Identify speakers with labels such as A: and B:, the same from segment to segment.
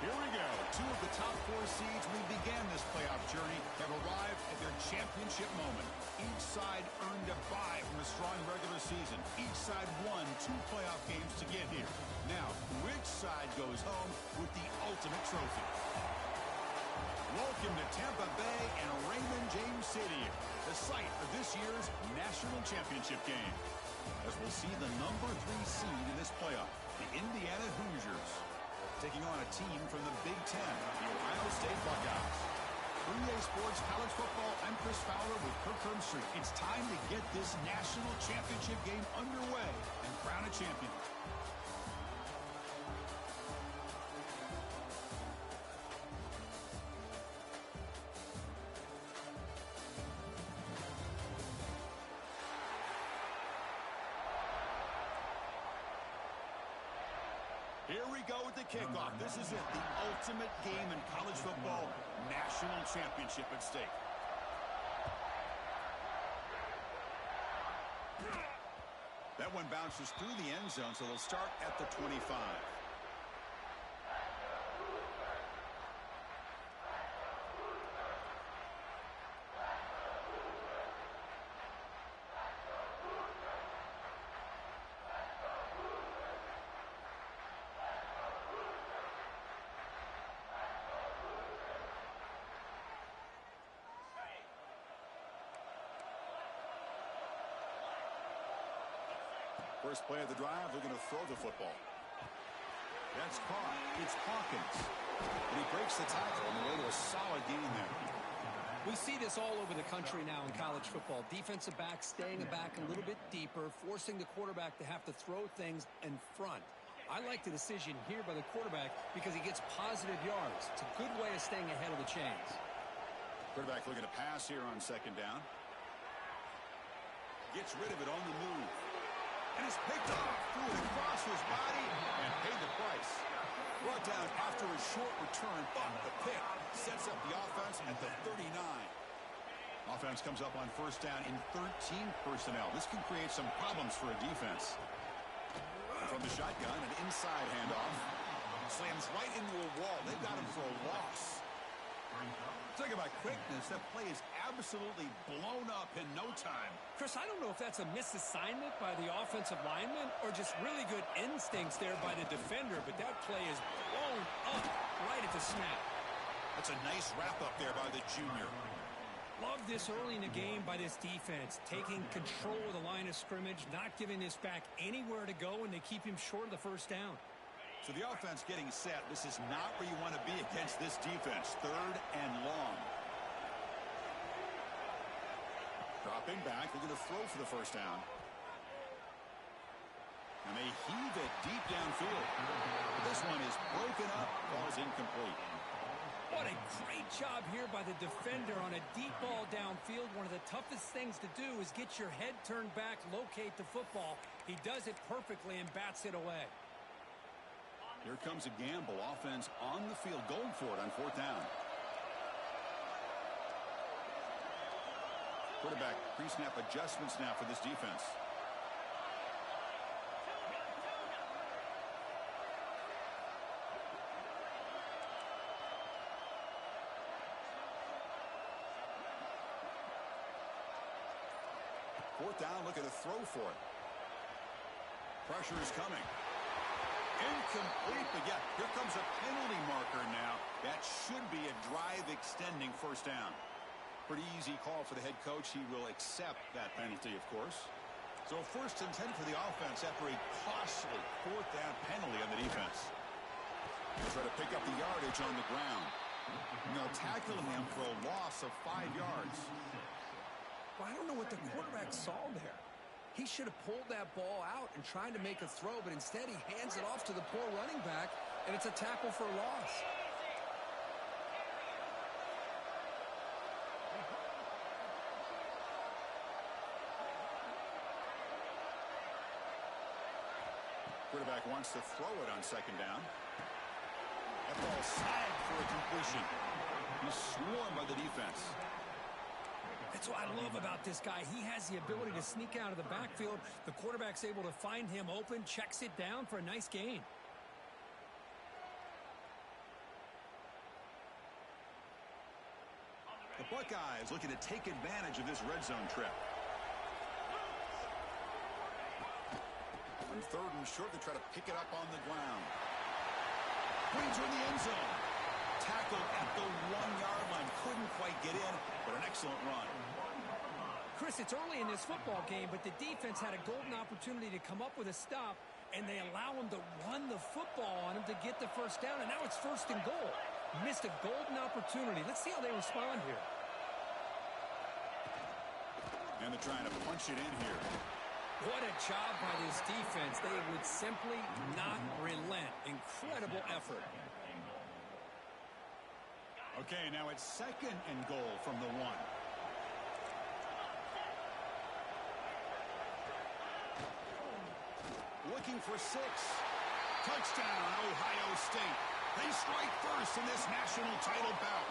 A: Here we go. Two of the top four seeds we began this playoff journey have arrived at their championship moment. Each side earned a bye from a strong regular season. Each side won 2 playoff games to get here. Now, which side goes home with the ultimate trophy? Welcome to Tampa Bay and Raymond James Stadium, the site of this year's national championship game. As we'll see the number 3 seed in this playoff, the Indiana Hoosiers, taking on a team from the Big Ten, the Ohio State Buckeyes. For EA Sports College Football, I'm Chris Fowler with Kirk Herbstreit. It's time to get this national championship game underway and crown a champion. Here we go with the kickoff. This is it, the ultimate game in college football, national championship at stake. That one bounces through the end zone, so they'll start at the 25. First play of the drive, they're going to throw the football. That's caught. It's Hawkins. And he breaks the tackle on the way to a solid gain there.
B: We see this all over the country now in college football. Defensive backs staying back a little bit deeper, forcing the quarterback to have to throw things in front. I like the decision here by the quarterback because he gets positive yards. It's a good way of staying ahead of the chains.
A: Quarterback looking to pass here on second down. Gets rid of it on the move. And it's picked off, threw it across his body, and paid the price. Brought down after a short return, but the pick sets up the offense at the 39. Offense comes up on first down in 13 personnel. This can create some problems for a defense. From the shotgun, an inside handoff. Slams right into a wall. They've got him for a loss. Talk about quickness. That play is absolutely blown up in no time.
B: Chris, I don't know if that's a misassignment by the offensive lineman or just really good instincts there by the defender, but that play is blown up right at the snap.
A: That's a nice wrap-up there by the junior.
B: Love this early in the game by this defense, taking control of the line of scrimmage, not giving this back anywhere to go, and they keep him short of the first down.
A: So the offense getting set. This is not where you want to be against this defense. Third and long. Dropping back. They're going to throw for the first down. And they heave it deep downfield. This one is broken up. Ball's incomplete.
B: What a great job here by the defender on a deep ball downfield. One of the toughest things to do is get your head turned back, locate the football. He does it perfectly and bats it away.
A: Here comes a gamble. Offense on the field, going for it on fourth down. Quarterback pre-snap adjustments now for this defense. Fourth down, looking to throw for it. Pressure is coming. Incomplete, but yeah, here comes a penalty marker now. That should be a drive extending first down. Pretty easy call for the head coach. He will accept that penalty, of course. So first and 10 for the offense after a costly fourth down penalty on the defense. They'll try to pick up the yardage on the ground. Now tackling him for a loss of 5 yards.
B: Well, I don't know what the quarterback saw there. He should have pulled that ball out and tried to make a throw, but instead he hands it off to the poor running back, and it's a tackle for a loss.
A: Quarterback wants to throw it on second down. That ball sagged for a completion. He's swarmed by the defense.
B: That's what I love about this guy. He has the ability to sneak out of the backfield. The quarterback's able to find him open, checks it down for a nice gain.
A: The Buckeyes looking to take advantage of this red zone trip. On 3rd and short, they try to pick it up on the ground. Brings her in the end zone. Tackled at the 1-yard line. Couldn't quite get in, but an excellent run.
B: Chris, it's early in this football game, but the defense had a golden opportunity to come up with a stop, and they allow him to run the football on him to get the first down, and now it's 1st and goal. Missed a golden opportunity. Let's see how they respond here.
A: And they're trying to punch it in here.
B: What a job by this defense. They would simply not relent. Incredible effort.
A: Okay, now it's 2nd and goal from the 1. Looking for 6. Touchdown, Ohio State. They strike first in this national title bout.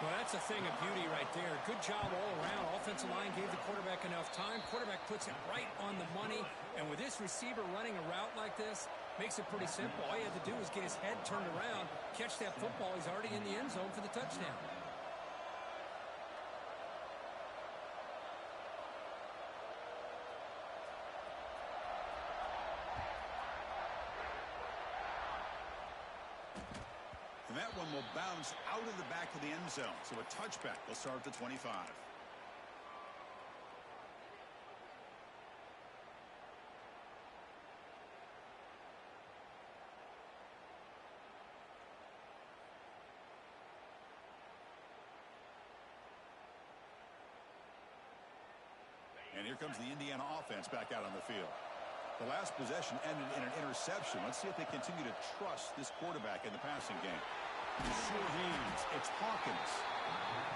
B: Well, that's a thing of beauty right there. Good job all around. Offensive line gave the quarterback enough time. Quarterback puts it right on the money. And with this receiver running a route like this, makes it pretty simple. All you have to do is get his head turned around, catch that football. He's already in the end zone for the touchdown.
A: And that one will bounce out of the back of the end zone. So a touchback will start at the 25. And here comes the Indiana offense back out on the field. The last possession ended in an interception. Let's see if they continue to trust this quarterback in the passing game. Short hands. It's Hawkins.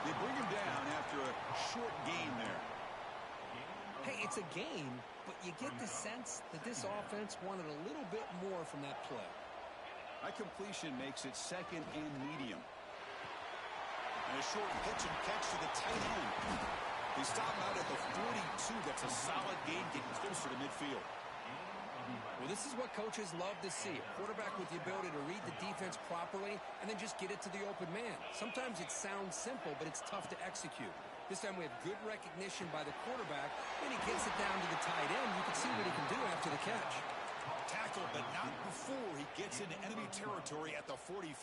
A: They bring him down after a short gain there.
B: Hey, it's a gain, but you get the sense that this offense wanted a little bit more from that play.
A: That completion makes it 2nd and medium. And a short pitch and catch to the tight end. They stop out at the 42. That's a solid gain, getting closer to midfield.
B: Well, this is what coaches love to see. A quarterback with the ability to read the defense properly and then just get it to the open man. Sometimes it sounds simple, but it's tough to execute. This time we have good recognition by the quarterback, and he gets it down to the tight end. You can see what he can do after the catch.
A: Tackle, but not before he gets into enemy territory at the 45.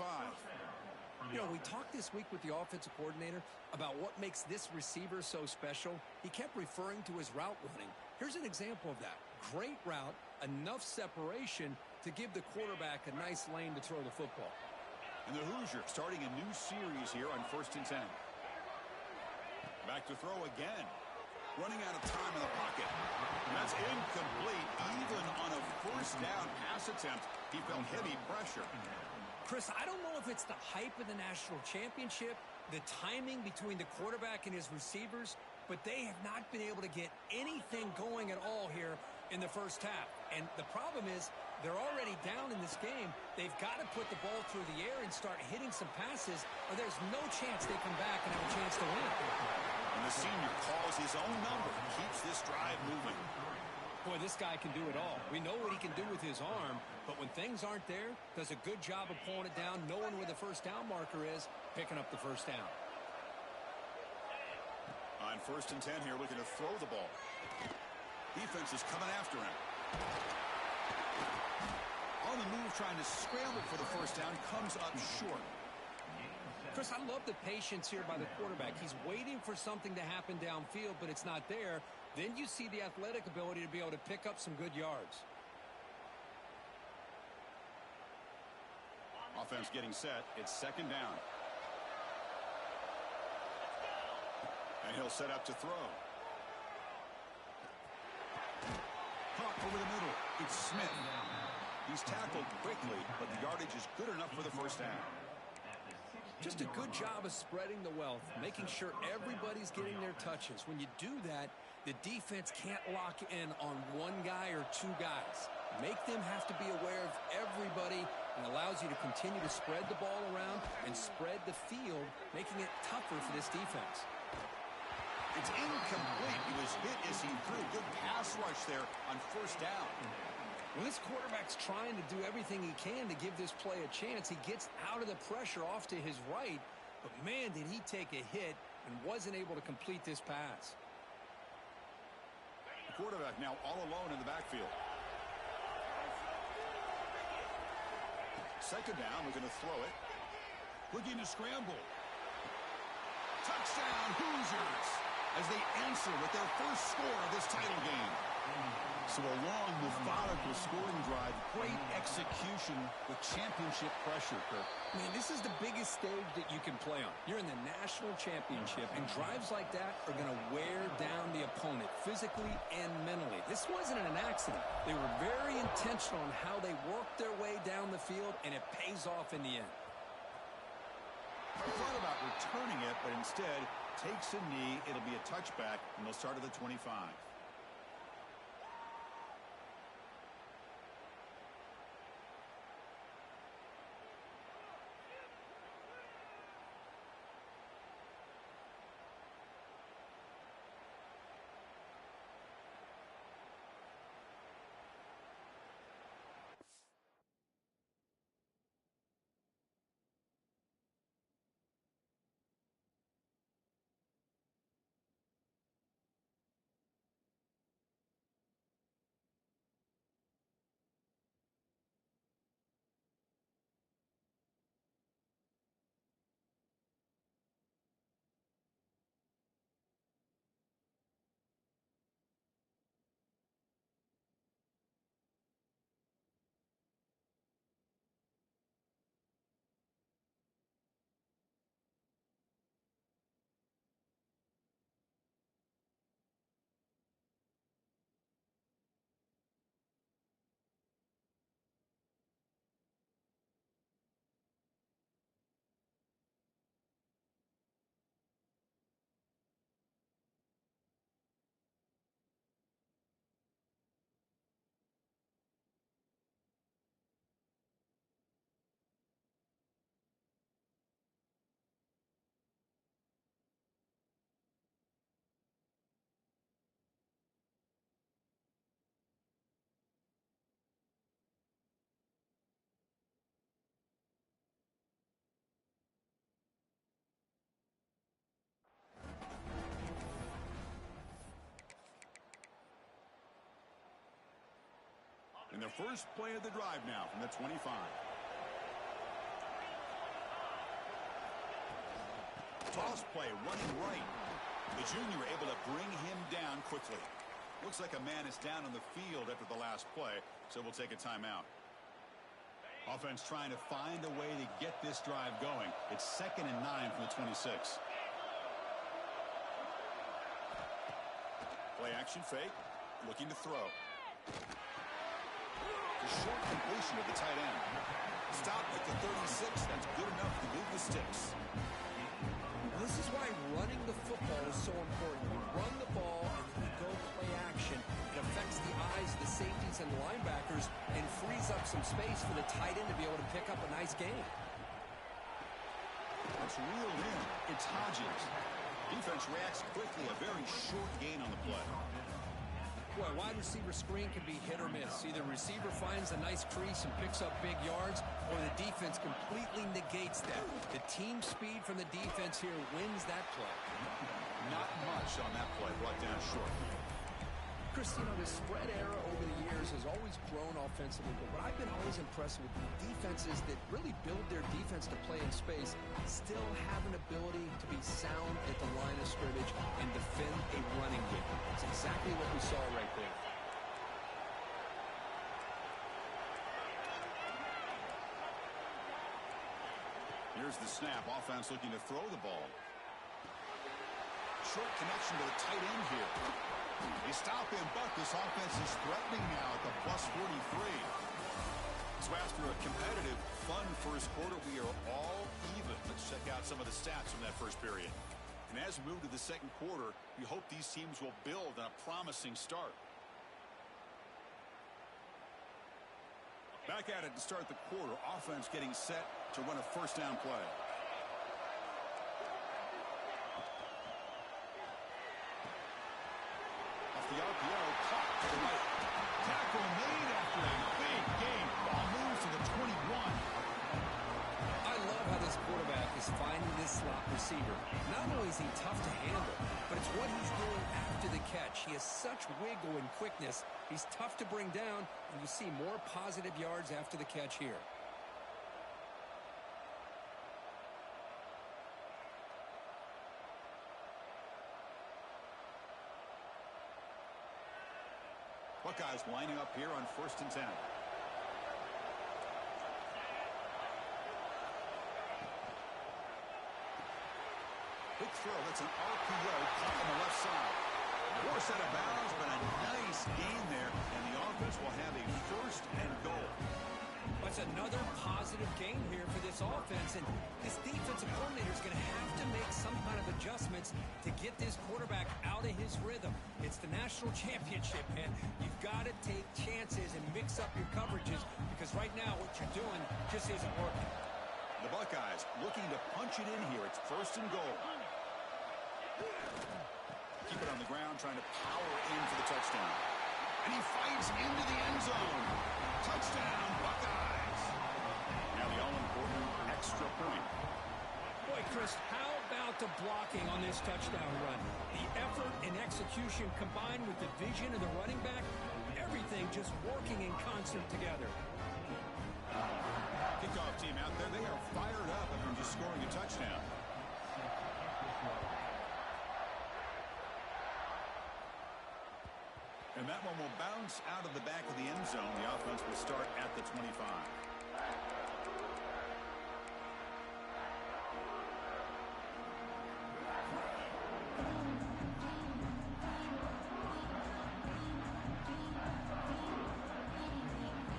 B: You know, we talked this week with the offensive coordinator about what makes this receiver so special. He kept referring to his route running. Here's an example of that. Great route, enough separation to give the quarterback a nice lane to throw the football.
A: And the Hoosiers starting a new series here on 1st and 10. Back to throw again. Running out of time in the pocket. And that's incomplete. Even on a 1st down pass attempt, he felt heavy pressure.
B: Chris, I don't know if it's the hype of the national championship, the timing between the quarterback and his receivers, but they have not been able to get anything going at all here in the 1st half. And the problem is they're already down in this game. They've got to put the ball through the air and start hitting some passes, or there's no chance they come back and have a chance to win.
A: And the senior calls his own number, keeps this drive moving.
B: Boy, this guy can do it all. We know what he can do with his arm, but when things aren't there, does a good job of pulling it down, knowing where the 1st down marker is, picking up the 1st down.
A: On 1st and 10 here, looking to throw the ball. Defense is coming after him. On the move, trying to scramble for the 1st down, comes up short.
B: Chris, I love the patience here by the quarterback. He's waiting for something to happen downfield, but it's not there. Then you see the athletic ability to be able to pick up some good yards.
A: Offense getting set. It's 2nd down. And he'll set up to throw. Pop over the middle. It's Smith. He's tackled quickly, but the yardage is good enough for the 1st down.
B: Just a good job of spreading the wealth, making sure everybody's getting their touches. When you do that, the defense can't lock in on one guy or 2 guys. Make them have to be aware of everybody, and allows you to continue to spread the ball around and spread the field, making it tougher for this defense.
A: It's incomplete. He was hit as he threw. Good pass rush there on 1st down.
B: When this quarterback's trying to do everything he can to give this play a chance, he gets out of the pressure off to his right, But man, did he take a hit and wasn't able to complete this pass.
A: The quarterback now all alone in the backfield. Second down, we're going to throw it. Looking to scramble. Touchdown, Hoosiers, as they answer with their first score of this title game. So a long, methodical scoring drive. Great execution with championship pressure, Kirk.
B: Man, this is the biggest stage that you can play on. You're in the national championship, and drives like that are going to wear down the opponent physically and mentally. This wasn't an accident. They were very intentional on how they worked their way down the field, and it pays off in the end.
A: He thought about returning it, but instead takes a knee. It'll be a touchback, and they'll start at the 25. In their first play of the drive now from the 25. Toss play running right. The junior able to bring him down quickly. Looks like a man is down on the field after the last play, so we'll take a timeout. Offense trying to find a way to get this drive going. It's 2nd and 9 from the 26. Play action fake. Looking to throw. The short completion of the tight end. Stop at the 36. That's good enough to move the sticks.
B: This is why running the football is so important. You run the ball and then you go play action. It affects the eyes of the safeties and linebackers and frees up some space for the tight end to be able to pick up a nice gain.
A: That's reeled in. It's Hodges. Defense reacts quickly. A very short gain on the play.
B: Boy, wide receiver screen can be hit or miss. Either receiver finds a nice crease and picks up big yards, or the defense completely negates that. The team speed from the defense here wins that play.
A: Not much on that play. Brought down short.
B: Chris, you know, the spread era over the years has always grown offensively, but what I've been always impressed with the defenses that really build their defense to play in space still have an ability to be sound at the line of scrimmage and defend a running game. That's exactly what we saw right there.
A: Here's the snap. Offense looking to throw the ball. Short connection to the tight end here. They stop him, but this offense is threatening now at the plus 43. So after a competitive, fun first quarter, we are all even. Let's check out some of the stats from that first period. And as we move to the second quarter, we hope these teams will build on a promising start. Back at it to start the quarter. Offense getting set to run a first down play. The RPO caught to the right. Tackle made after a big game. Ball moves to the 21.
B: I love how this quarterback is finding this slot receiver. Not only is he tough to handle, but it's what he's doing after the catch. He has such wiggle and quickness. He's tough to bring down, and you see more positive yards after the catch here.
A: Buckeyes lining up here on 1st and 10. Quick throw. That's an RPO caught on the left side. Force out of bounds, but a nice gain there, and the offense will have a 1st and goal.
B: That's another positive gain here for this offense, and this defensive coordinator is going to have to make some kind of adjustments to get this quarterback out of his rhythm. It's the national championship, man. You've got to take chances and mix up your coverages, because right now what you're doing just isn't working.
A: The Buckeyes looking to punch it in here. It's 1st and goal. Keep it on the ground, trying to power in for the touchdown. And he fights into the end zone. Touchdown, Buckeyes. Now the all-important extra point.
B: Boy, Chris, how about the blocking on this touchdown run? The effort and execution combined with the vision of the running back, everything just working in concert together.
A: Kickoff team out there, they are fired up after just scoring a touchdown. And that one will bounce out of the back of the end zone. The offense will start at the 25.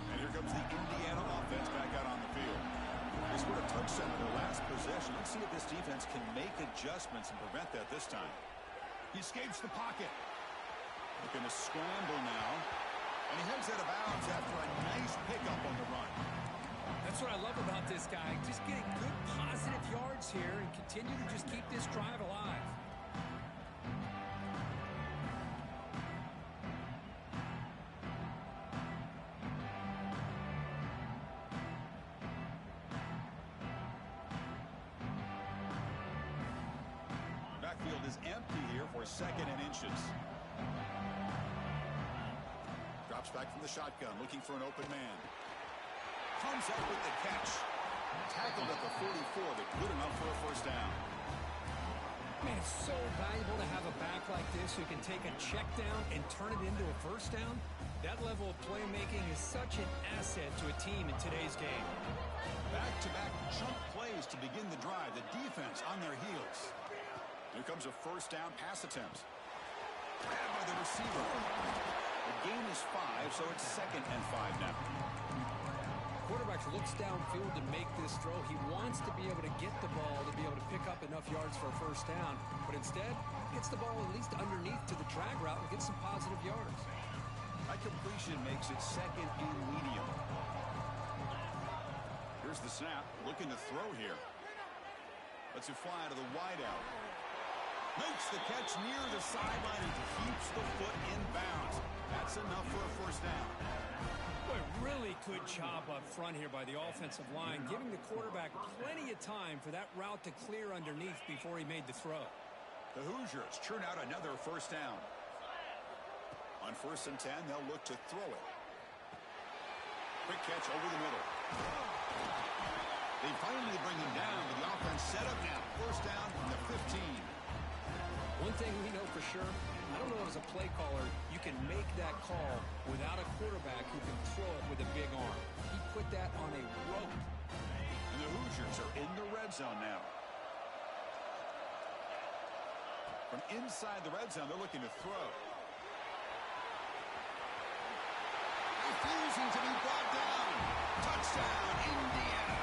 A: And here comes the Indiana offense back out on the field. They scored a touchdown in their last possession. Let's see if this defense can make adjustments and prevent that this time. He escapes the pocket. Looking to scramble now. And he heads out of bounds after a nice pickup on the run.
B: That's what I love about this guy. Just getting good positive yards here and continue to just keep this drive alive.
A: Backfield is empty here for 2nd and inches. Drops back from the shotgun, looking for an open man. Comes up with the catch. Tackled at the 44, but good enough for a 1st down.
B: Man, it's so valuable to have a back like this who can take a check down and turn it into a 1st down. That level of playmaking is such an asset to a team in today's game.
A: Back-to-back chunk plays to begin the drive. The defense on their heels. Here comes a 1st down pass attempt. Grabbed by the receiver. The gain is 5, so it's 2nd and 5 now.
B: Quarterback looks downfield to make this throw. He wants to be able to get the ball to be able to pick up enough yards for a 1st down, but instead gets the ball at least underneath to the drag route and gets some positive yards.
A: That completion makes it 2nd and medium. Here's the snap, looking to throw here. Lets it fly to the wideout. Makes the catch near the sideline and keeps the foot in bounds. That's enough for a 1st down.
B: Boy, really good job up front here by the offensive line, giving the quarterback plenty of time for that route to clear underneath before he made the throw.
A: The Hoosiers churn out another 1st down. On 1st and 10, they'll look to throw it. Quick catch over the middle. They finally bring him down, but the offense set up now. 1st down from the 15.
B: One thing we know for sure, I don't know as a play caller, you can make that call without a quarterback who can throw it with a big arm. He put that on a rope.
A: And the Hoosiers are in the red zone now. From inside the red zone, they're looking to throw. Refusing to be brought down. Touchdown, Indiana.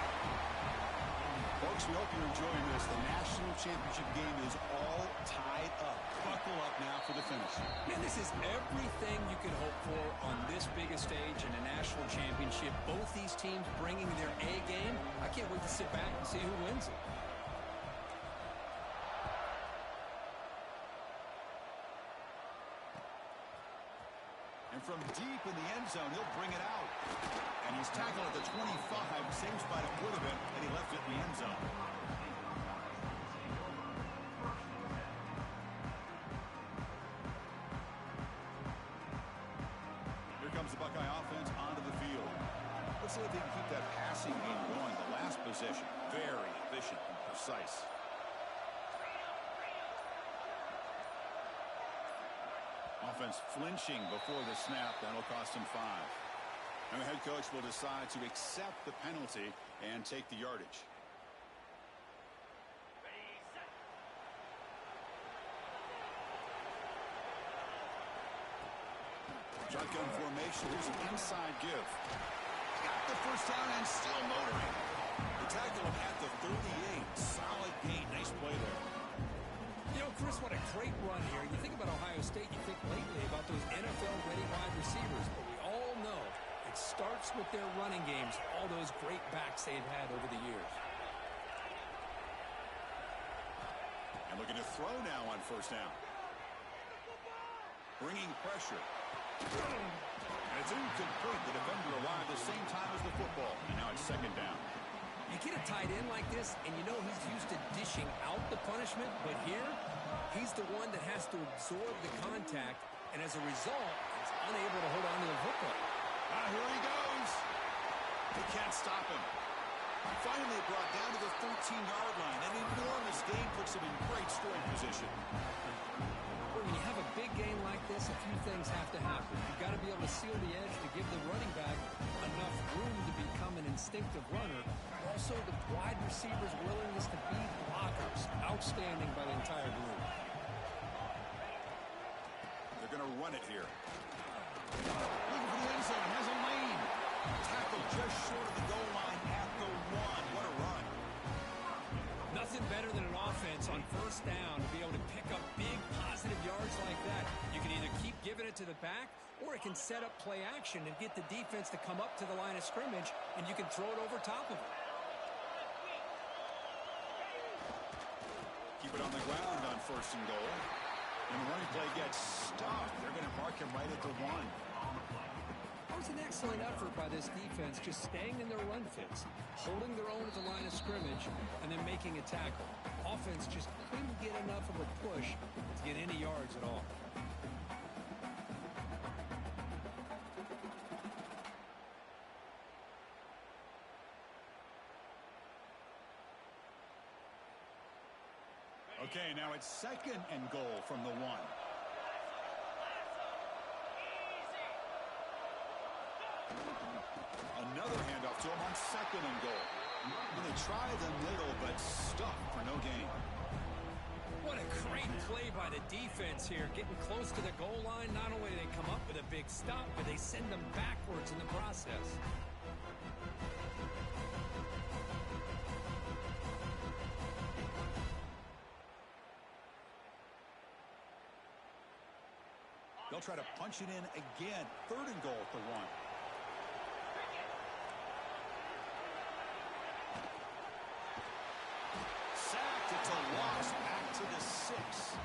A: Folks, we hope you're enjoying this. The national championship game is all tied up. Buckle up now for the finish.
B: Man, this is everything you could hope for on this biggest stage in a national championship. Both these teams bringing their A game. I can't wait to sit back and see who wins it.
A: And from deep in the end zone, he'll bring it out. And he's tackled at the 25. Same spot it would have been, and he left it in the end zone. see if he can keep that passing game going. The last possession, very efficient and precise. Offense flinching before the snap. That'll cost him 5. And the head coach will decide to accept the penalty and take the yardage. Shotgun formation. Here's an inside give. Got the first down and still motoring. The tackle him at the 38. Solid gain. Nice play there.
B: You know, Chris, what a great run here. You think about Ohio State, you think lately about those NFL-ready wide receivers. But we all know it starts with their running games, all those great backs they've had over the years.
A: And looking to throw now on first down. Bringing pressure. And it's incomplete. The defender arrived the same time as the football. And now it's second down.
B: You get a tight end like this, and you know he's used to dishing out the punishment, but here, he's the one that has to absorb the contact, and as a result, he's unable to hold on to the football.
A: Here he goes. They can't stop him. Finally brought down to the 13-yard line. An enormous gain puts him in great scoring position.
B: When you have a big game like this, a few things have to happen. You've got to be able to seal the edge to give the running back enough room to become an instinctive runner. Also, the wide receiver's willingness to be blockers. Outstanding by the entire group.
A: They're going to run it here. Looking for the end zone. Has a lane. Tackle just short of the goal line at the 1. What a run.
B: Nothing better than an offense on first down to be able to pick up big positive yards like that. You can either keep giving it to the back, or it can set up play action and get the defense to come up to the line of scrimmage, and you can throw it over top of it.
A: Keep it on the ground on first and goal. And the running play gets stopped. They're going to mark him right at the 1.
B: That was an excellent effort by this defense, just staying in their run fits, holding their own at the line of scrimmage, and then making a tackle. Offense just couldn't get enough of a push to get any yards at all.
A: Okay, now it's second and goal from the 1. Another handoff to him on second and goal. And they try the middle, but stuffed for no gain.
B: What a great play by the defense here. Getting close to the goal line, not only do they come up with a big stop, but they send them backwards in the process.
A: They'll try to punch it in again. Third and goal at the 1. Sacked. It's a loss. Back to the 6.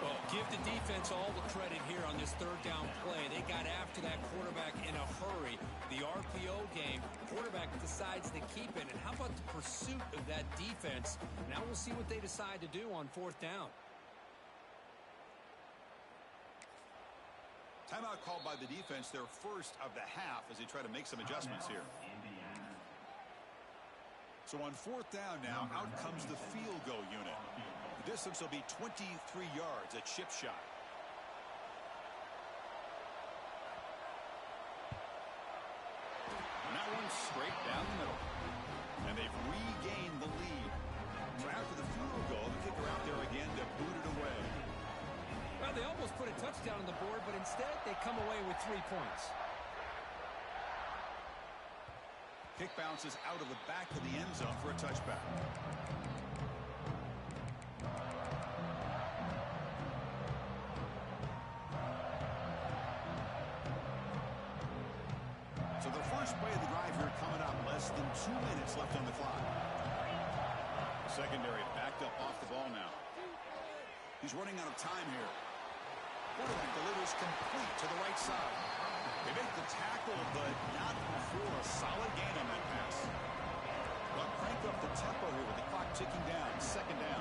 B: Well, give the defense all the credit here on this third down play. They got after that quarterback in a hurry. The RPO game, quarterback decides to keep it. And how about the pursuit of that defense? Now we'll see what they decide to do on fourth down.
A: Timeout called by the defense, their first of the half, as they try to make some adjustments here. So on fourth down now, out comes the field goal unit. The distance will be 23 yards, a chip shot. And that one's straight down the middle. And they've regained the lead. So after the field goal, the kicker out there again to boot it away.
B: Well, they almost put a touchdown on the board, but instead they come away with 3 points.
A: Kick bounces out of the back of the end zone for a touchback. So the first play of the drive here coming up. Less than 2 minutes left on the clock. Secondary backed up off the ball now. He's running out of time here. Quarterback delivers complete to the right side. They make the tackle, but not before a solid gain on that pass. They'll crank up the tempo here with the clock ticking down. Second down.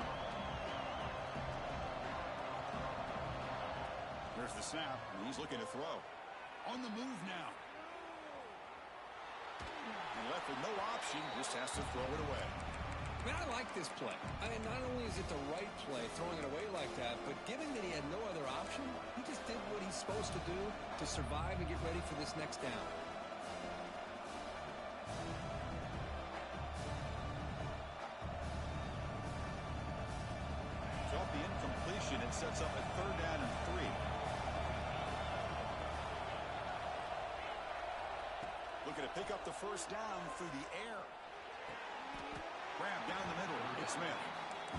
A: There's the snap, and he's looking to throw. On the move now. left with no option, just has to throw it away.
B: Man, I like this play. Not only is it the right play, throwing it away like that, but given that he had no other option, he just did what he's supposed to do to survive and get ready for this next down.
A: So off the incompletion, it sets up a 3rd down and 3. Looking to pick up the 1st down through the air. Grab down the middle. It's Smith.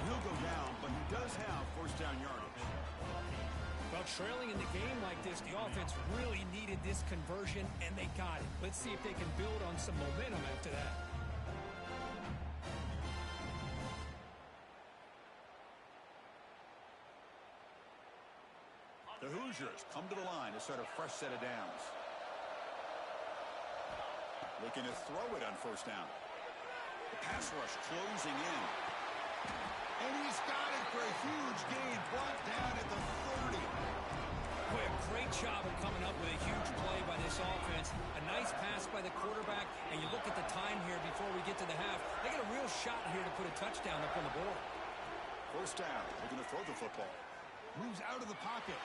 A: He'll go down, but he does have 1st down yardage.
B: Well, trailing in the game like this, the offense really needed this conversion, and they got it. Let's see if they can build on some momentum after that.
A: The Hoosiers come to the line to start a fresh set of downs. Looking to throw it on 1st down. The pass rush closing in. And he's got it for a huge gain. Brought down at the 30.
B: Boy, a great job of coming up with a huge play by this offense. A nice pass by the quarterback. And you look at the time here before we get to the half. They got a real shot here to put a touchdown up on the board.
A: 1st down. Looking to throw the football. Moves out of the pocket.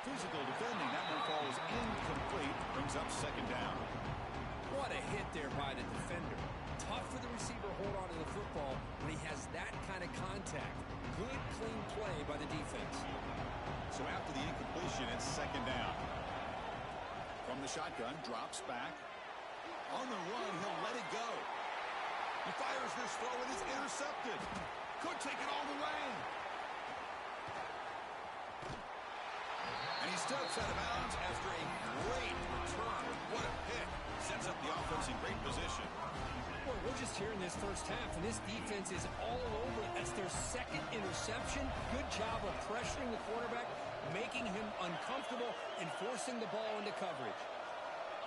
A: Physical defending. That one falls incomplete. Brings up 2nd down.
B: What a hit there by the defender. Tough for the receiver to hold on to the football when he has that kind of contact. Good, clean play by the defense.
A: So after the incompletion, it's 2nd down. From the shotgun, drops back. On the run, he'll let it go. He fires this throw, and it's intercepted. Could take it all the way. And he steps out of bounds after a great return. What a pick. Sets up the offense in great position.
B: Boy, we're just here in this 1st half, and this defense is all over. That's their 2nd interception. Good job of pressuring the quarterback, making him uncomfortable, and forcing the ball into coverage.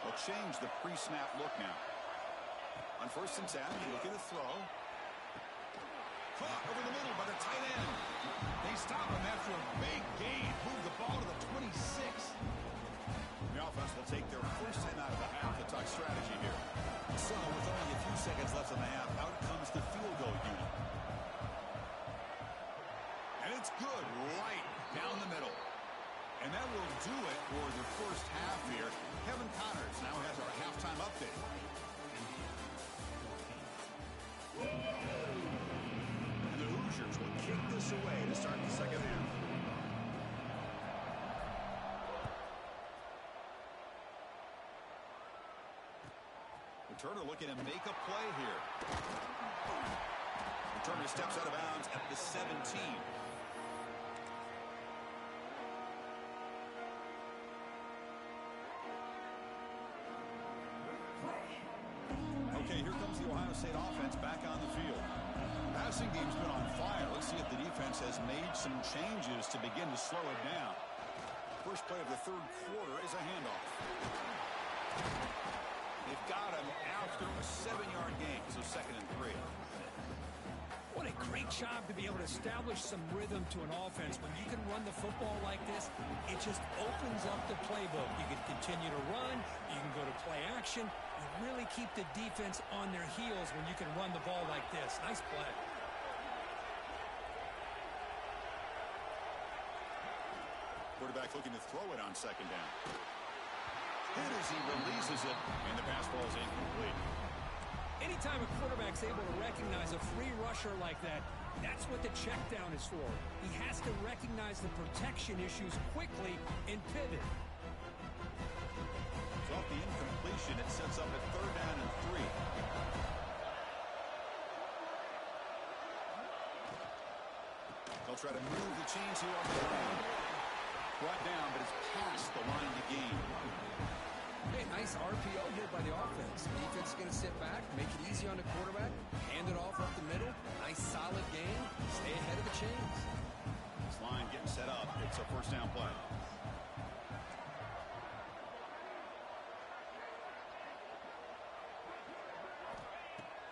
A: We'll change the pre-snap look now. On 1st and 10, looking to throw. Caught over the middle by the tight end. They stop him after a big gain. Move the ball to the 26. The offense will take their 1st 10 out of the half. The talk strategy here. So with only a few seconds left in the half, out comes the field goal unit. And it's good right down the middle. And that will do it for the 1st half here. Kevin Connors now has our halftime update. And the Hoosiers will kick this away to start the 2nd half. Returner looking to make a play here. Returner steps out of bounds at the 17. Okay, here comes the Ohio State offense back on the field. Passing game's been on fire. Let's see if the defense has made some changes to begin to slow it down. First play of the 3rd quarter is a handoff. They've got him after a 7-yard gain, so 2nd and 3.
B: What a great job to be able to establish some rhythm to an offense. When you can run the football like this, it just opens up the playbook. You can continue to run. You can go to play action. You really keep the defense on their heels when you can run the ball like this. Nice play.
A: Quarterback looking to throw it on 2nd down. Hit as he releases it, and the pass ball is incomplete.
B: Anytime a quarterback's able to recognize a free rusher like that, that's what the check down is for. He has to recognize the protection issues quickly and pivot.
A: So off the incompletion, it sets up at 3rd down and 3. They'll try to move the chains here on the ground. Brought down, but it's past the line to gain.
B: Hey, nice RPO here by the offense. Defense is going to sit back, make it easy on the quarterback, hand it off up the middle. Nice solid game. Stay ahead of the chains.
A: This line getting set up. It's a 1st down play.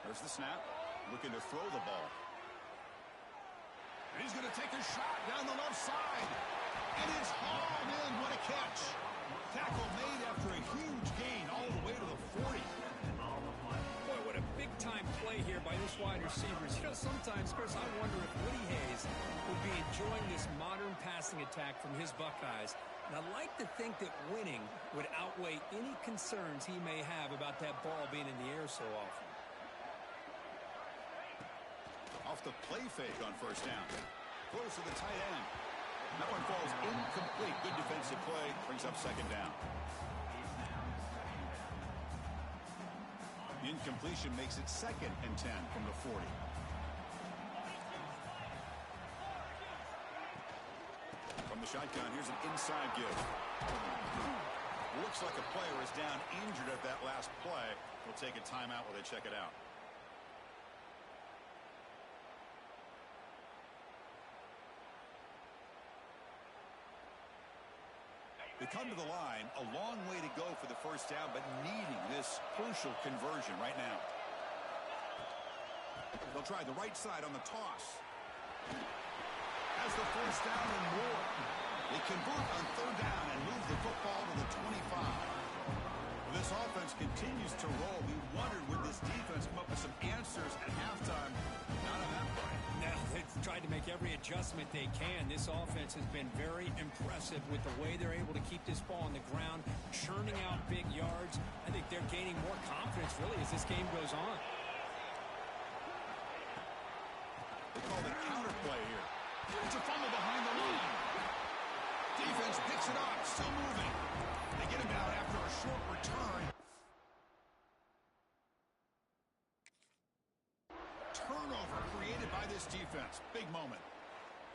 A: There's the snap. Looking to throw the ball. And he's going to take a shot down the left side. And it's hauled in. What a catch. Tackle made after a huge gain all the way to the 40.
B: big-time play here by this wide receiver. You know, sometimes, Chris, I wonder if Woody Hayes would be enjoying this modern passing attack from his Buckeyes. And I'd like to think that winning would outweigh any concerns he may have about that ball being in the air so often.
A: Off the play fake on first down. Throws to the tight end. That one falls incomplete. Good defensive play. Brings up second down. The incompletion makes it 2nd and 10 from the 40. From the shotgun, here's an inside give. Looks like a player is down injured at that last play. We'll take a timeout while they check it out. They come to the line, a long way to go for the first down, but needing this crucial conversion right now. They'll try the right side on the toss. Has the first down and more. They convert on third down and move the football to the 25. This offense continues to roll. We wondered, would this defense come up with some answers at halftime? Not on that play.
B: No, they've tried to make every adjustment they can. This offense has been very impressive with the way they're able to keep this ball on the ground, churning out big yards. I think they're gaining more confidence, really, as this game goes on.
A: They call it counter play here. It's a fumble behind the line. Defense picks it up, still moving. They get him out after a short return. Turnover created by this defense. Big moment.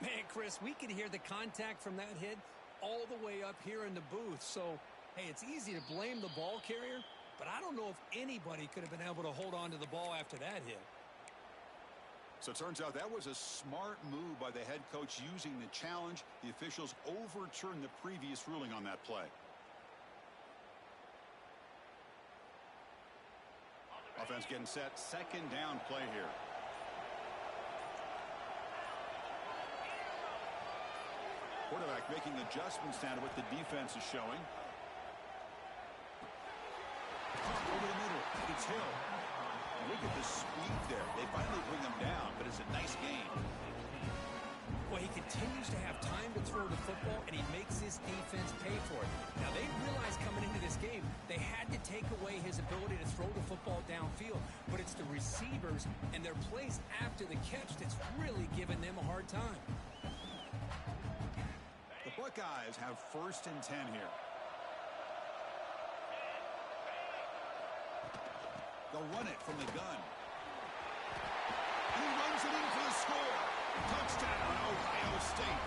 B: Man, Chris, we could hear the contact from that hit all the way up here in the booth. So, hey, it's easy to blame the ball carrier, but I don't know if anybody could have been able to hold on to the ball after that hit.
A: So it turns out that was a smart move by the head coach using the challenge. The officials overturned the previous ruling on that play. Offense getting set. Second down play here. Quarterback making adjustments down to what the defense is showing. Over the middle. It's Hill. Look at the speed there. They finally bring him down, but it's a nice game.
B: Well, he continues to have time to throw the football, and he makes his defense pay for it. Now, they realized coming into this game, they had to take away his ability to throw the football downfield, but it's the receivers and their plays after the catch that's really giving them a hard time.
A: The Buckeyes have 1st and 10 here. They'll run it from the gun. And he runs it in for the score. Touchdown, Ohio State.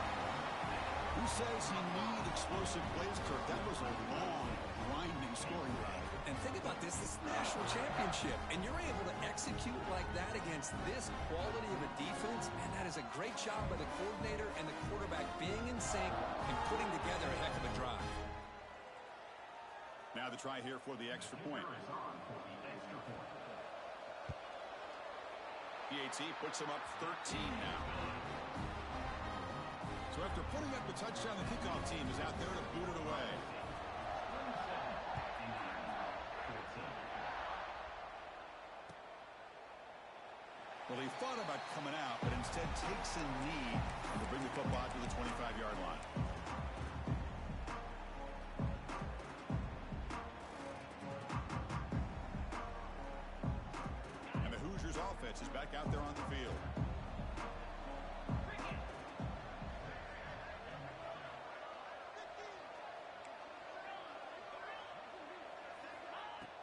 A: Who says you need explosive plays, Kirk? That was a long, grinding scoring drive.
B: And think about this is the national championship, and you're able to execute like that against this quality of a defense, and that is a great job by the coordinator and the quarterback being in sync and putting together a heck of a drive.
A: Now the try here for the extra point. PAT puts him up 13 now. So after putting up the touchdown, the kickoff team is out there to boot it away. Well, he thought about coming out, but instead takes a knee to bring the football to the 25-yard line. Offense is back out there on the field.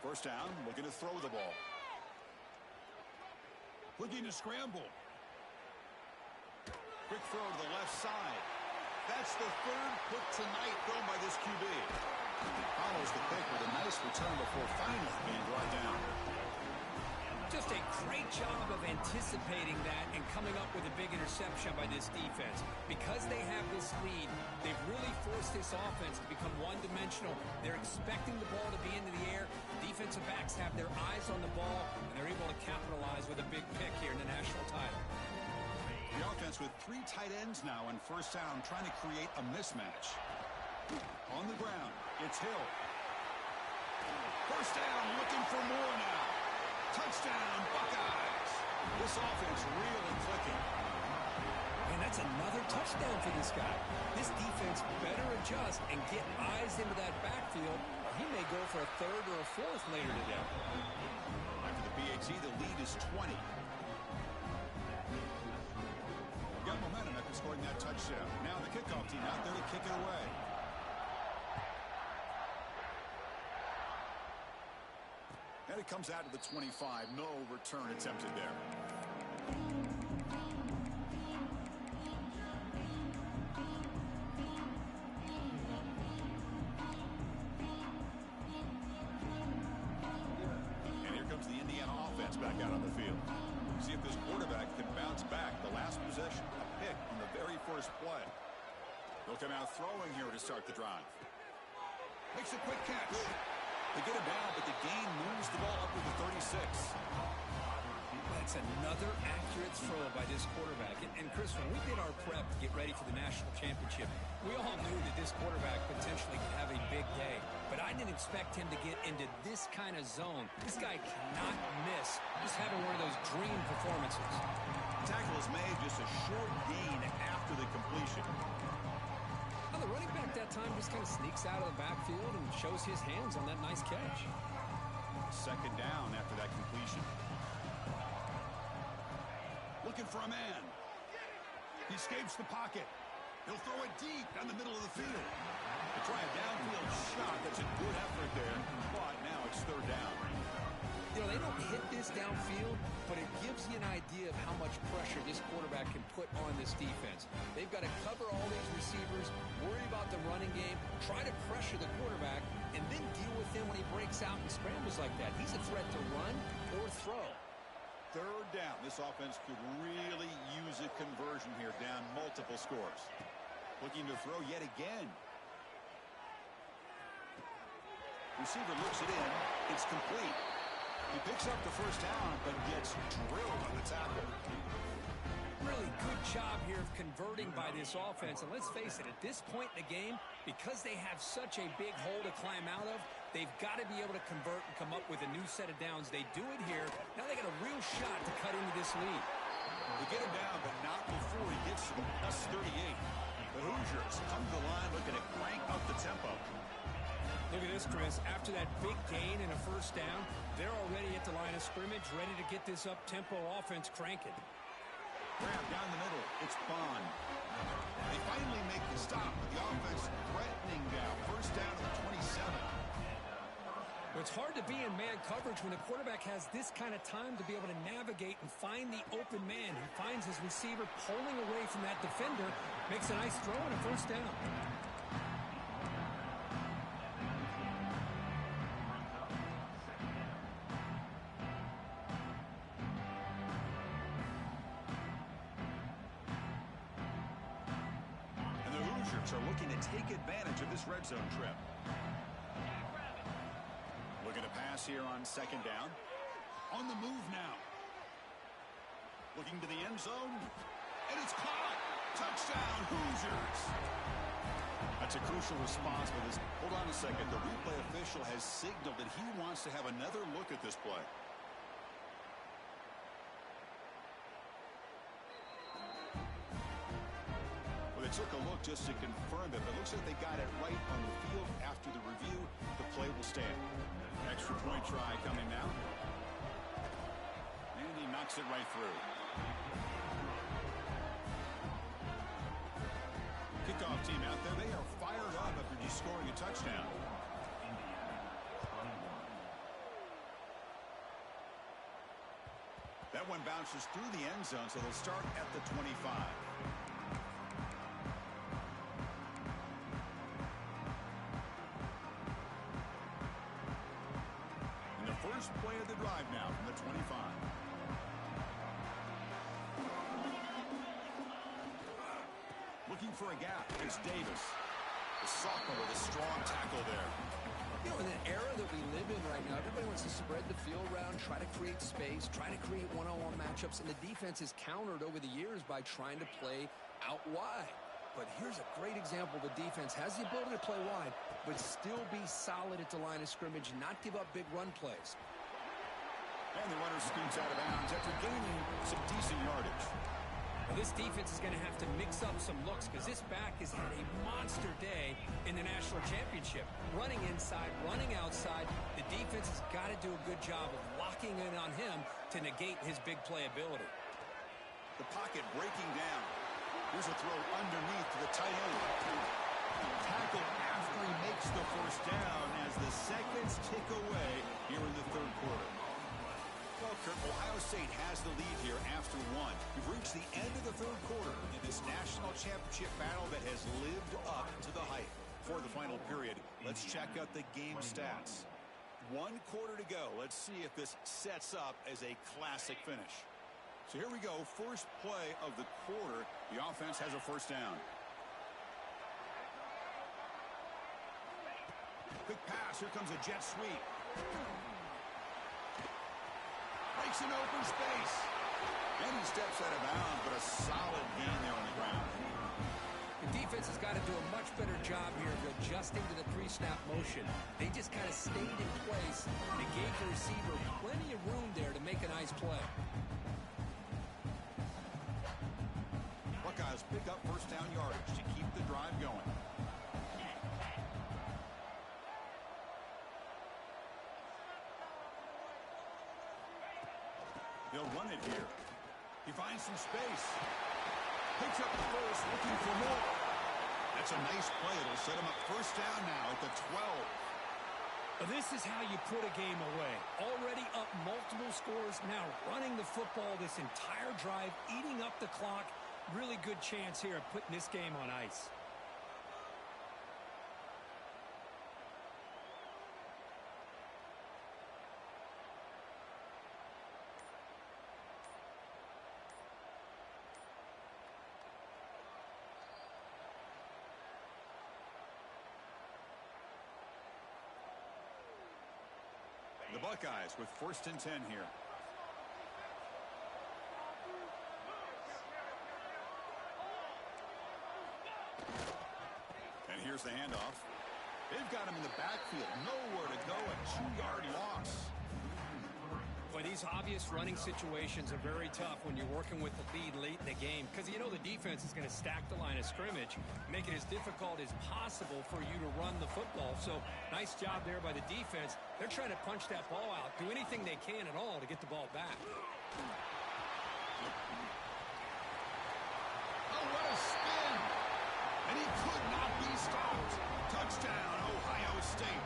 A: First down, looking to throw the ball. Looking to scramble. Quick throw to the left side. That's the 3rd pick tonight thrown by this QB. Follows the pick with a nice return before finally being brought down.
B: Just a great job of anticipating that and coming up with a big interception by this defense. Because they have this lead, they've really forced this offense to become one-dimensional. They're expecting the ball to be into the air. Defensive backs have their eyes on the ball, and they're able to capitalize with a big pick here in the national title.
A: The offense with 3 tight ends now on first down, trying to create a mismatch. On the ground, it's Hill. First down, looking for more now. Touchdown, Buckeyes. This offense really clicking.
B: And that's another touchdown for this guy. This defense better adjust and get eyes into that backfield, or he may go for a third or a fourth later today.
A: After the PAT, the lead is 20. Got momentum after scoring that touchdown. Now the kickoff team out there to kick it away. And it comes out to the 25. No return attempted there. And here comes the Indiana offense back out on the field. See if this quarterback can bounce back. The last possession, a pick on the very first play. They'll come out throwing here to start the drive. Makes a quick catch. They get him down, but the gain moves the ball up to the 36.
B: That's another accurate throw by this quarterback. And Chris, when we did our prep to get ready for the national championship, we all knew that this quarterback potentially could have a big day. But I didn't expect him to get into this kind of zone. This guy cannot miss. Just having one of those dream performances.
A: Tackle is made, just a short gain after the completion.
B: Well, the running back that time just kind of sneaks out of the backfield and shows his hands on that nice catch.
A: Second down after that completion. Looking for a man. He escapes the pocket. He'll throw it deep down the middle of the field. They try a downfield shot. That's a good effort there. But now it's third down.
B: You know, they don't hit this downfield, but it gives you an idea of how much pressure this quarterback can put on this defense. They've got to cover all these receivers, worry about the running game, try to pressure the quarterback, and then deal with him when he breaks out and scrambles like that. He's a threat to run or throw.
A: Third down. This offense could really use a conversion here, down multiple scores. Looking to throw yet again. Receiver looks it in. It's complete. He picks up the first down, but gets drilled on the tackle.
B: Really good job here of converting by this offense. And let's face it, at this point in the game, because they have such a big hole to climb out of, they've got to be able to convert and come up with a new set of downs. They do it here. Now they got a real shot to cut into this lead.
A: They get him down, but not before he gets to the plus 38. The Hoosiers come to the line looking to crank up the tempo.
B: Look at this, Chris. After that big gain and a first down, they're already at the line of scrimmage, ready to get this up-tempo offense cranking.
A: Grab down the middle. It's Bond. They finally make the stop, but the offense threatening down. First down to the 27.
B: It's hard to be in man coverage when the quarterback has this kind of time to be able to navigate and find the open man. He finds his receiver pulling away from that defender, makes a nice throw and a first down.
A: Are looking to take advantage of this red zone trip. Looking to pass here on second down. On the move now. Looking to the end zone. And it's caught. Touchdown, Hoosiers. That's a crucial response for this. Hold on a second. The replay official has signaled that he wants to have another look at this play. They took a look just to confirm it, but it looks like they got it right on the field. After the review, the play will stand. Extra point try coming now. And he knocks it right through. Kickoff team out there. They are fired up after just scoring a touchdown. That one bounces through the end zone, so they'll start at the 25. First play of the drive now from the 25. Looking for a gap. It's Davis. The sophomore with a strong tackle there.
B: You know, in the era that we live in right now, everybody wants to spread the field around, try to create space, try to create one-on-one matchups, and the defense is countered over the years by trying to play out wide. But here's a great example. The defense has the ability to play wide, but still be solid at the line of scrimmage, not give up big run plays.
A: And the runner scoots out of bounds after gaining some decent yardage.
B: Well, this defense is going to have to mix up some looks because this back has had a monster day in the national championship. Running inside, running outside. The defense has got to do a good job of locking in on him to negate his big play ability.
A: The pocket breaking down. Here's a throw underneath to the tight end. Tackle after he makes the first down as the seconds tick away here in the third quarter. Well, Kurt, Ohio State has the lead here after one. We've reached the end of the third quarter in this national championship battle that has lived up to the hype. For the final period, let's check out the game stats. 1 quarter to go. Let's see if this sets up as a classic finish. So here we go. First play of the quarter. The offense has a first down. Quick pass. Here comes a jet sweep. Breaks an open space. And he steps out of bounds, but a solid gain there on the ground.
B: The defense has got to do a much better job here of adjusting to the pre-snap motion. They just kind of stayed in place and gave the receiver plenty of room there to make a nice play.
A: Buckeyes pick up first down yardage to keep the drive going. They'll run it here. He finds some space. Picks up the first, looking for more. That's a nice play. It'll set him up first down now at the 12.
B: This is how you put a game away. Already up multiple scores, now running the football this entire drive, eating up the clock. Really good chance here of putting this game on ice.
A: The Buckeyes with first and 10 here. And here's the handoff. They've got him in the backfield. Nowhere to go. A 2-yard loss.
B: But these obvious running situations are very tough when you're working with the lead late in the game because you know the defense is going to stack the line of scrimmage, make it as difficult as possible for you to run the football. So nice job there by the defense. They're trying to punch that ball out, do anything they can at all to get the ball back.
A: Oh, what a spin! And he could not be stopped. Touchdown, Ohio State.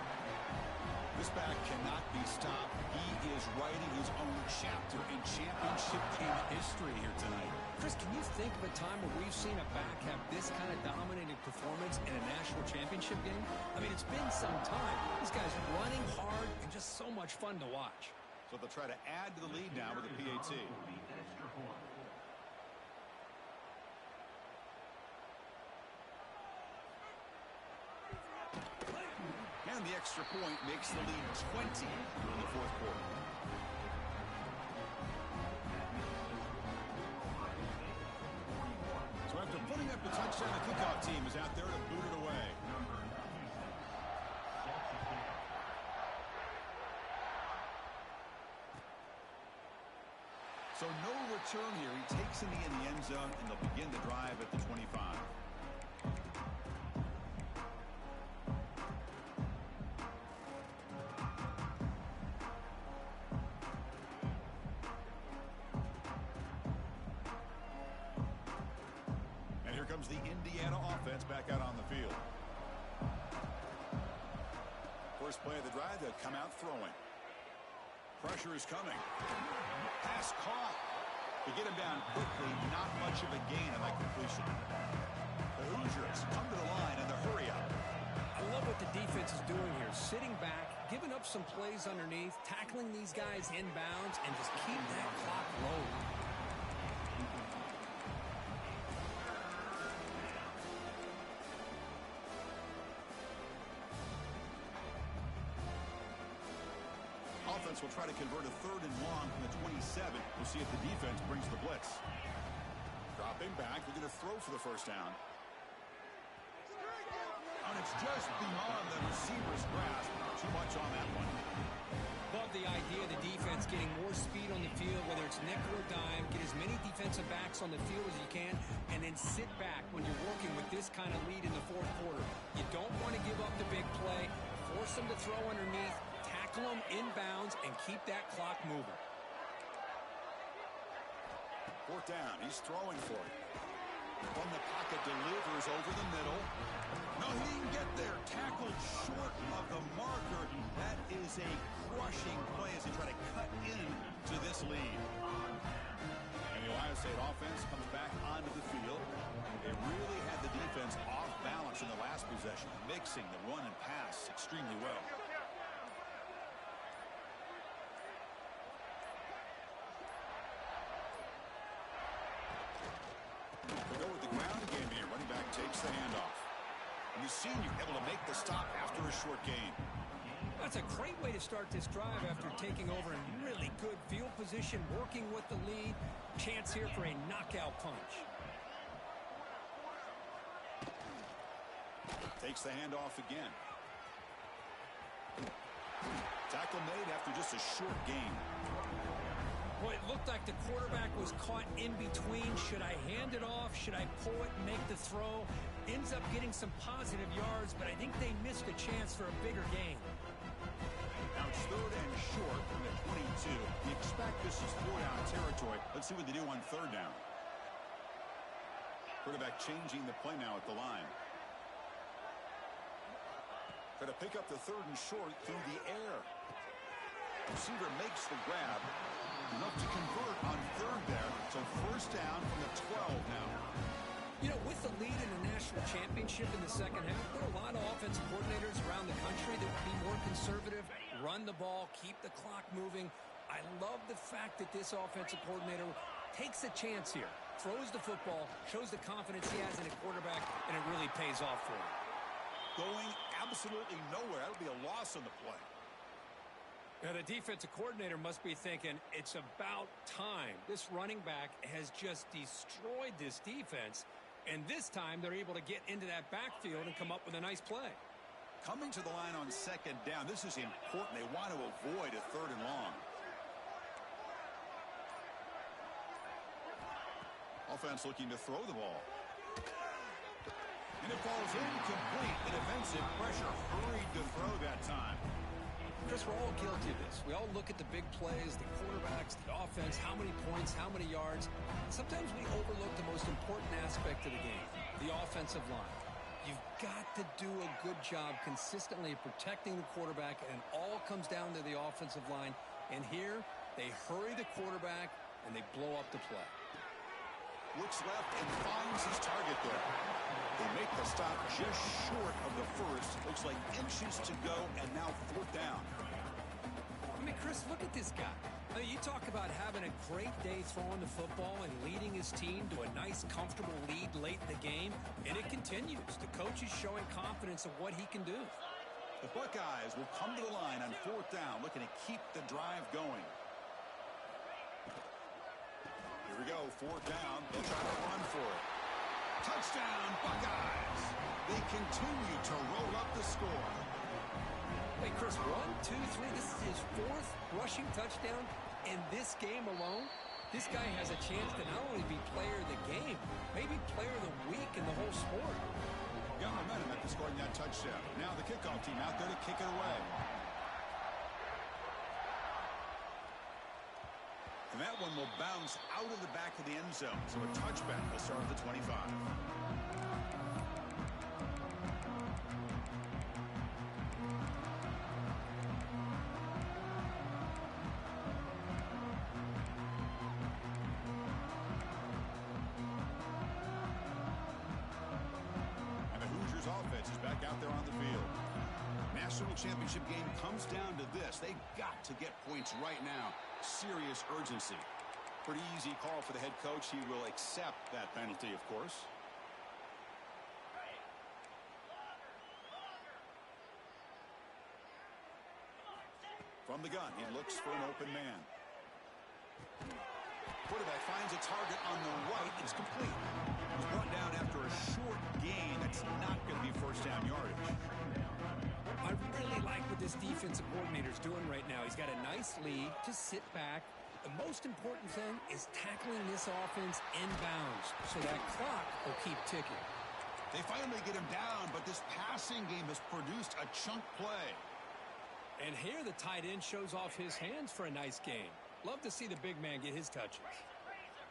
A: This back cannot be stopped. He is writing his own chapter in championship game history here tonight.
B: Chris, can you think of a time where we've seen a back have this kind of dominating performance in a national championship game? I mean, it's been some time. This guy's running hard and just so much fun to watch.
A: So they'll try to add to the lead now with a PAT. And the extra point makes the lead 20 in the fourth quarter. So after putting up the touchdown, the kickoff team is out there to boot it away. So no return here. He takes a knee in the end zone, and they'll begin the drive at the 25. The Indiana offense back out on the field. First play of the drive, they'll come out throwing. Pressure is coming. Pass caught. To get him down quickly, not much of a gain on that completion. The Hoosiers come to the line in the hurry up.
B: I love what the defense is doing here. Sitting back, giving up some plays underneath, tackling these guys inbounds, and just keep that clock rolling.
A: Will try to convert a third and long from the 27. We'll see if the defense brings the blitz. Dropping back, they're going to throw for the first down. And it's just beyond the receiver's grasp. Too much on that one.
B: love the idea of the defense getting more speed on the field, whether it's nickel or dime, get as many defensive backs on the field as you can, and then sit back when you're working with this kind of lead in the fourth quarter. You don't want to give up the big play, force them to throw underneath, tackle them inbounds, and keep that clock moving.
A: Fourth down, he's throwing for it. From the pocket, delivers over the middle. No, he didn't get there. Tackled short of the marker. That is a crushing play as they try to cut in to this lead. And the Ohio State offense comes back onto the field. They really had the defense off balance in the last possession, mixing the run and pass extremely well. They go with the ground game here. Running back takes the handoff. And the senior able to make the stop after a short gain.
B: That's a great way to start this drive after taking over in really good field position, working with the lead. Chance here for a knockout punch.
A: Takes the handoff again. Tackle made after just a short gain.
B: Boy, it looked like the quarterback was caught in between. Should I hand it off? Should I pull it and make the throw? Ends up getting some positive yards, but I think they missed a chance for a bigger gain.
A: Now it's third and short from the 22. You expect this is four-down territory. Let's see what they do on third down. Quarterback changing the play now at the line. Got to pick up the third and short through the air. Receiver makes the grab. Enough to convert on third there. So first down from the 12 now.
B: You know, with the lead in the national championship in the second half, there are a lot of offensive coordinators around the country that would be more conservative, run the ball, keep the clock moving. I love the fact that this offensive coordinator takes a chance here, throws the football, shows the confidence he has in a quarterback, and it really pays off for him.
A: Going absolutely nowhere. That'll be a loss on the play.
B: Now, the defensive coordinator must be thinking, it's about time. This running back has just destroyed this defense, and this time they're able to get into that backfield and come up with a nice play.
A: Coming to the line on second down, this is important. They want to avoid a third and long. Offense looking to throw the ball. And it falls incomplete. The defensive pressure hurried to throw that time.
B: Chris, we're all guilty of this. We all look at the big plays, the quarterbacks, the offense, how many points, how many yards. Sometimes we overlook the most important aspect of the game, the offensive line. You've got to do a good job consistently protecting the quarterback, and it all comes down to the offensive line. And here, they hurry the quarterback, and they blow up the play.
A: Looks left and finds his target there. They make the stop just short of the first. Looks like inches to go, and now fourth down.
B: I mean, Chris, look at this guy. You talk about having a great day throwing the football and leading his team to a nice, comfortable lead late in the game, and it continues. The coach is showing confidence of what he can do.
A: The Buckeyes will come to the line on fourth down, looking to keep the drive going. Here we go, fourth down. They'll try to run for it. Touchdown, Buckeyes! They continue to roll up the score.
B: Hey, Chris, 1, 2, 3. This is his fourth rushing touchdown in this game alone. This guy has a chance to not only be player of the game, maybe player of the week in the whole sport.
A: Got momentum after scoring that touchdown. Now the kickoff team out there to kick it away. And that one will bounce out of the back of the end zone. So a touchback will start at the 25. And the Hoosiers offense is back out there on the field. National championship game comes down to this. They've got to get points right now. Serious urgency. Pretty easy call for the head coach. He will accept that penalty, of course. From the gun, he looks for an open man. Quarterback finds a target on the right. It's complete. It's brought down after a short gain. That's not going to be first down yardage.
B: I really like what this defensive coordinator is doing right now. He's got a nice lead to sit back. The most important thing is tackling this offense inbounds so that clock will keep ticking.
A: They finally get him down, but this passing game has produced a chunk play.
B: And here the tight end shows off his hands for a nice gain. Love to see the big man get his touches.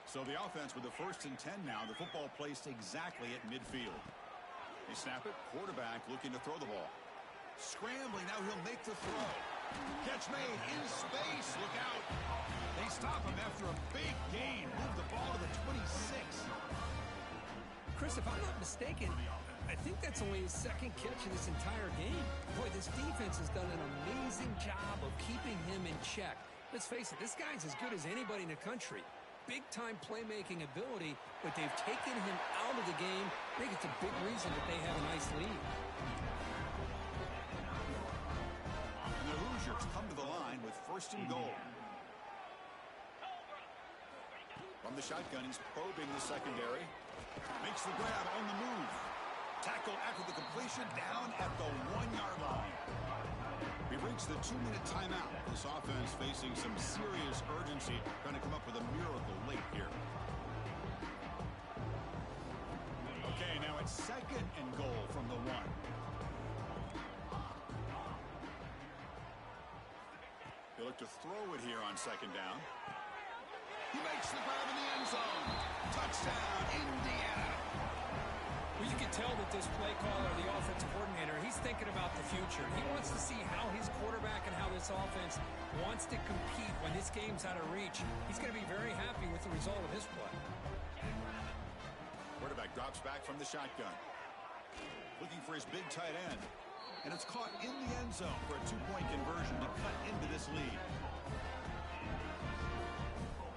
A: So the offense with the 1st and 10 now. The football placed exactly at midfield. They snap it. Quarterback looking to throw the ball. Scrambling. Now he'll make the throw. Catch made in space. Look out. They stop him after a big gain. Move the ball to the 26.
B: Chris, if I'm not mistaken, I think that's only his 2nd catch of this entire game. Boy, this defense has done an amazing job of keeping him in check. Let's face it, this guy's as good as anybody in the country. Big-time playmaking ability, but they've taken him out of the game. I think it's a big reason that they have a nice lead.
A: And the Hoosiers come to the line with 1st and goal. From the shotgun, he's probing the secondary. Makes the grab on the move. Tackle after the completion, down at the 1-yard line. We reached the 2-minute timeout. This offense facing some serious urgency, trying to come up with a miracle late here. Okay, now it's 2nd and goal from the 1. They look to throw it here on 2nd down. He makes the grab in the end zone. Touchdown, Indiana.
B: Well, you can tell that this play caller, the offensive coordinator, he's thinking about the future. He wants to see how his quarterback and how this offense wants to compete when this game's out of reach. He's going to be very happy with the result of his play.
A: Quarterback drops back from the shotgun. Looking for his big tight end. And it's caught in the end zone for a 2-point conversion to cut into this lead.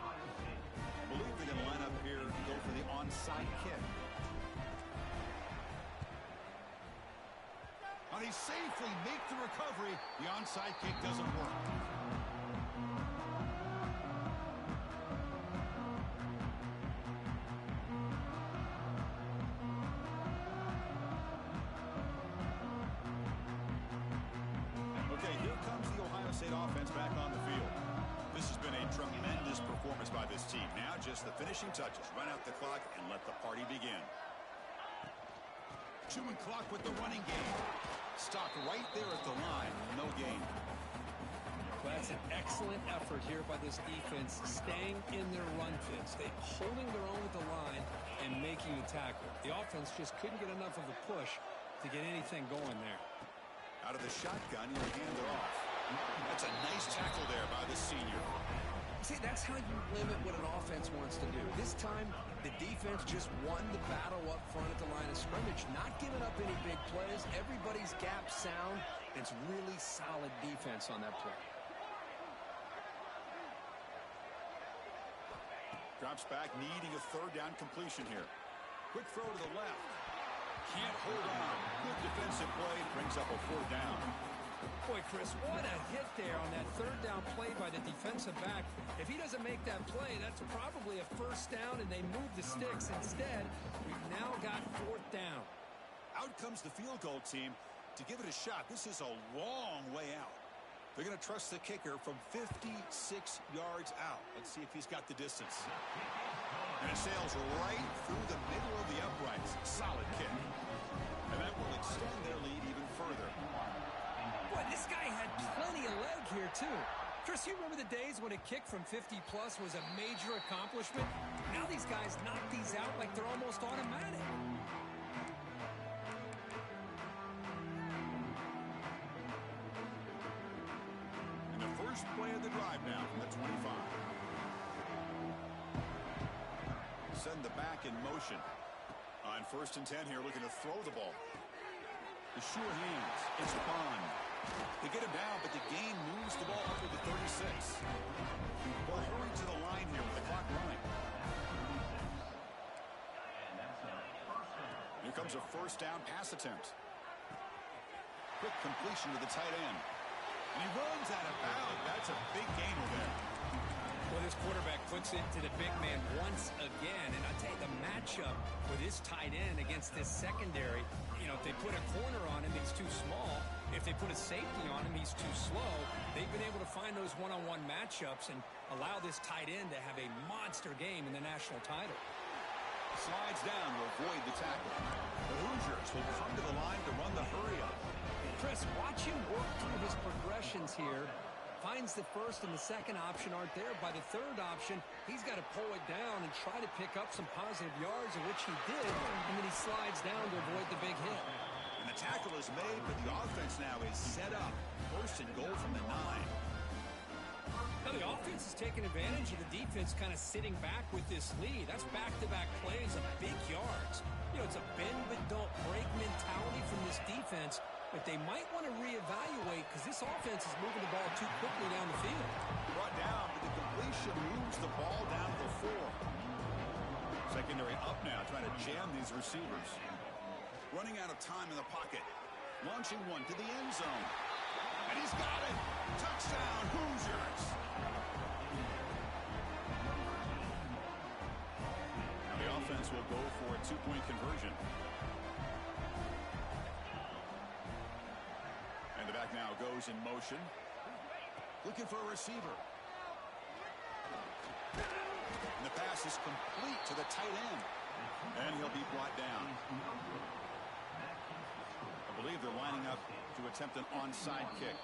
A: I believe they're going to line up here and go for the onside kick. And he safely makes the recovery. The onside kick doesn't work. Okay, here comes the Ohio State offense back on the field. This has been a tremendous performance by this team. Now just the finishing touches. Run out the clock and let the party begin. Chewing clock with the running game. Stopped right there at the line. No gain.
B: Well, that's an excellent effort here by this defense, staying in their run fits. They're holding their own with the line and making the tackle. The offense just couldn't get enough of a push to get anything going there.
A: Out of the shotgun, he'll hand it off. That's a nice tackle there by the senior.
B: See, that's how you limit what an offense wants to do. This time, the defense just won the battle up front at the line of scrimmage, not giving up any big plays. Everybody's gap sound. It's really solid defense on that play.
A: Drops back, needing a 3rd down completion here. Quick throw to the left. Can't hold on. Good defensive play. Brings up a 4th down.
B: Boy, Chris, what a hit there on that 3rd down play by the defensive back. If he doesn't make that play, that's probably a 1st down, and they move the sticks. Instead, we've now got 4th down.
A: Out comes the field goal team to give it a shot. This is a long way out. They're going to trust the kicker from 56 yards out. Let's see if he's got the distance. And it sails right through the middle of the uprights. Solid kick. And that will extend their lead even further.
B: Boy, this guy had plenty of leg here, too. Chris, you remember the days when a kick from 50-plus was a major accomplishment? Now these guys knock these out like they're almost automatic.
A: And the first play of the drive now from the 25. Send the back in motion. On 1st and 10 here, looking to throw the ball. The sure hands. It's Bond. They get him down, but the gain moves the ball up to the 36. Well, hurry to the line here with the clock running. Here comes a 1st down pass attempt. Quick completion to the tight end. And he runs out of bounds. That's a big gainer there.
B: Well, this quarterback puts it to the big man once again. And I tell you, the matchup with his tight end against this secondary. You know, if they put a corner on him, he's too small. If they put a safety on him, he's too slow. They've been able to find those one-on-one matchups and allow this tight end to have a monster game in the national title.
A: Slides down to avoid the tackle. The Hoosiers will come to the line to run the hurry-up.
B: Chris, watch him work through his progressions here. Finds the first and the second option aren't there. By the third option, he's got to pull it down and try to pick up some positive yards, of which he did, and then he slides down to avoid the big hit.
A: And the tackle is made, but the offense now is set up. First and goal from the 9.
B: Now the offense is taking advantage of the defense kind of sitting back with this lead. That's back-to-back plays of big yards. You know, it's a bend-but-don't-break mentality from this defense, but they might want to reevaluate because this offense is moving the ball too quickly down the field.
A: Brought down, but the completion moves the ball down to the 4. Secondary up now, trying to jam these receivers. Running out of time in the pocket. Launching one to the end zone. And he's got it. Touchdown, Hoosiers. Now the offense will go for a 2-point conversion. And the back now goes in motion. Looking for a receiver. And the pass is complete to the tight end. And he'll be brought down. I believe they're lining up to attempt an onside kick.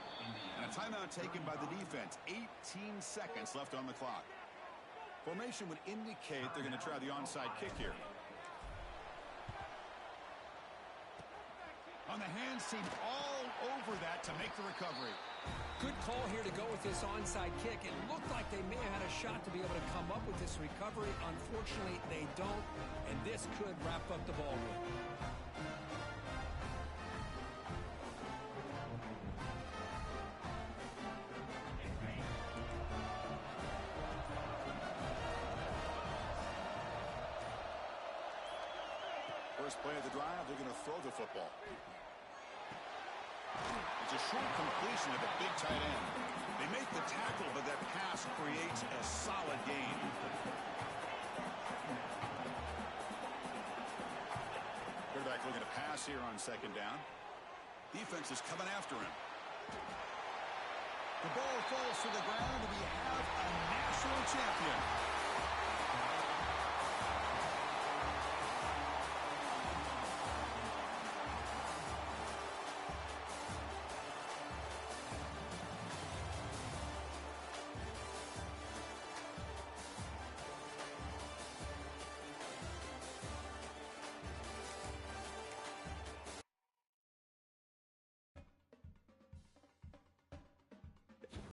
A: And a timeout taken by the defense. 18 seconds left on the clock. Formation would indicate they're going to try the onside kick here. On the hands team all over that to make the recovery.
B: Good call here to go with this onside kick. It looked like they may have had a shot to be able to come up with this recovery. Unfortunately, they don't, and this could wrap up the ball game.
A: First play of the drive, they're going to throw the football. It's a short completion of the big tight end. They make the tackle, but that pass creates a solid gain. Quarterback looking to pass here on second down. Defense is coming after him. The ball falls to the ground, and we have a national champion.